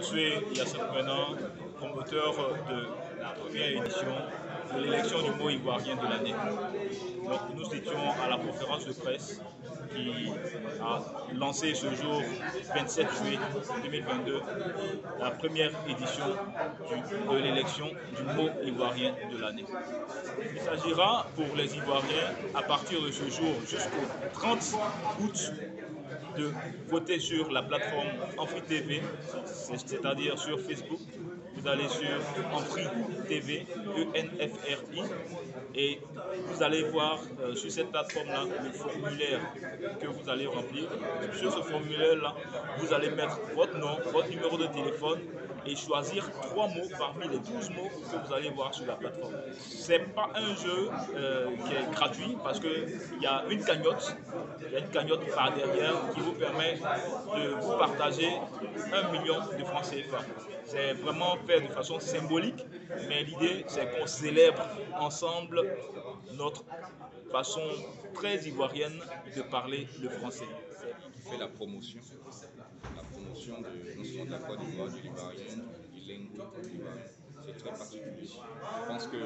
Tué Yacine Menan, promoteur de la première édition de l'élection du mot ivoirien de l'année. Donc nous étions à la conférence de presse qui a lancé ce jour 27 juillet 2022 la première édition de l'élection du mot ivoirien de l'année. Il s'agira pour les Ivoiriens à partir de ce jour jusqu'au 30 août de voter sur la plateforme Amphi TV, c'est-à-dire sur Facebook. Vous allez sur Amphi TV, ENFRI, et vous allez voir sur cette plateforme-là le formulaire que vous allez remplir. Sur ce formulaire-là, vous allez mettre votre nom, votre numéro de téléphone et choisir 3 mots parmi les 12 mots que vous allez voir sur la plateforme. Ce n'est pas un jeu qui est gratuit parce qu'il y a une cagnotte. Il y a une cagnotte par derrière qui vous permet de vous partager 1 million de francs CFA. C'est vraiment fait de façon symbolique, mais l'idée c'est qu'on célèbre ensemble notre façon très ivoirienne de parler le français. Qui fait la promotion de, non seulement de la Côte d'Ivoire, de l'ivoirien, du langue ivoirien. C'est très particulier. Je pense que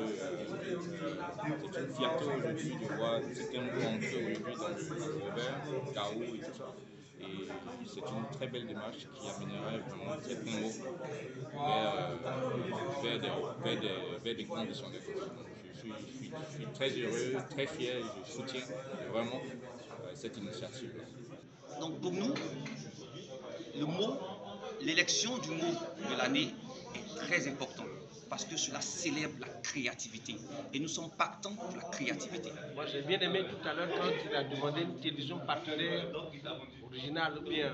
c'est une fierté aujourd'hui de voir certains mots entrer aujourd'hui dans le Robert, K.O. et tout ça. Et c'est une très belle démarche qui amènerait vraiment certains mots vers des conditions de vie. Je suis très heureux, très fier et je soutiens vraiment cette initiative-là. Donc pour nous, le mot, l'élection du mot de l'année est très important parce que cela célèbre la créativité et nous sommes partants pour la créativité. Moi j'ai bien aimé tout à l'heure quand il a demandé une télévision partenaire originale ou bien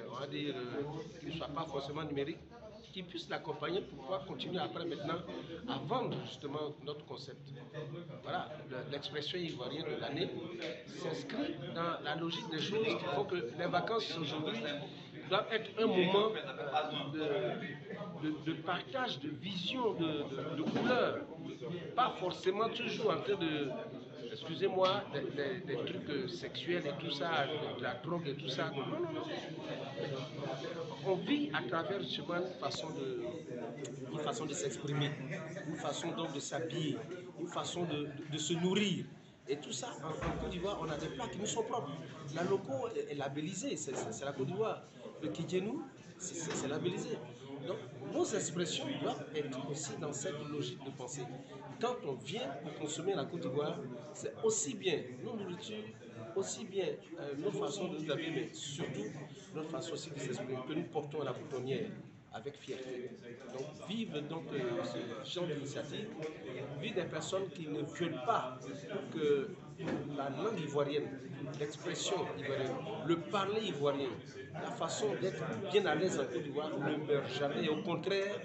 on va dire qui ne soit pas forcément numérique, qui puisse l'accompagner pour pouvoir continuer après maintenant à vendre justement notre concept. Voilà, l'expression ivoirienne de l'année s'inscrit dans la logique des choses. Il faut que les vacances aujourd'hui doivent être un moment de partage, de vision, de couleurs. Pas forcément toujours en train de, excusez-moi, des trucs sexuels et tout ça, de la drogue et tout ça. Non, non, non. On vit à travers justement une façon de s'exprimer, une façon donc de s'habiller, une façon de se nourrir. Et tout ça, en Côte d'Ivoire, on a des plats qui nous sont propres. La loco est labellisée, c'est la Côte d'Ivoire. Le kidjenou, c'est labellisé. Donc, nos expressions doivent être aussi dans cette logique de pensée. Quand on vient pour consommer la Côte d'Ivoire, c'est aussi bien nos nourritures, aussi bien nos façons de nous habiller, mais surtout notre façon aussi de s'exprimer, que nous portons à la boutonnière avec fierté. Donc, vive donc ce genre d'initiative, vive des personnes qui ne veulent pas que la langue ivoirienne, l'expression ivoirienne, le parler ivoirien, la façon d'être bien à l'aise en Côte d'Ivoire ne meurt jamais et au contraire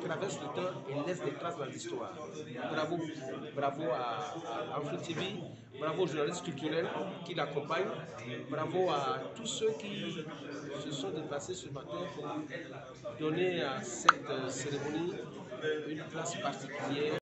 traverse le temps et laisse des traces dans l'histoire. Bravo, bravo à Amphi TV, bravo aux journalistes culturels qui l'accompagnent, bravo à tous ceux qui se sont déplacés ce matin pour donner à cette cérémonie une place particulière.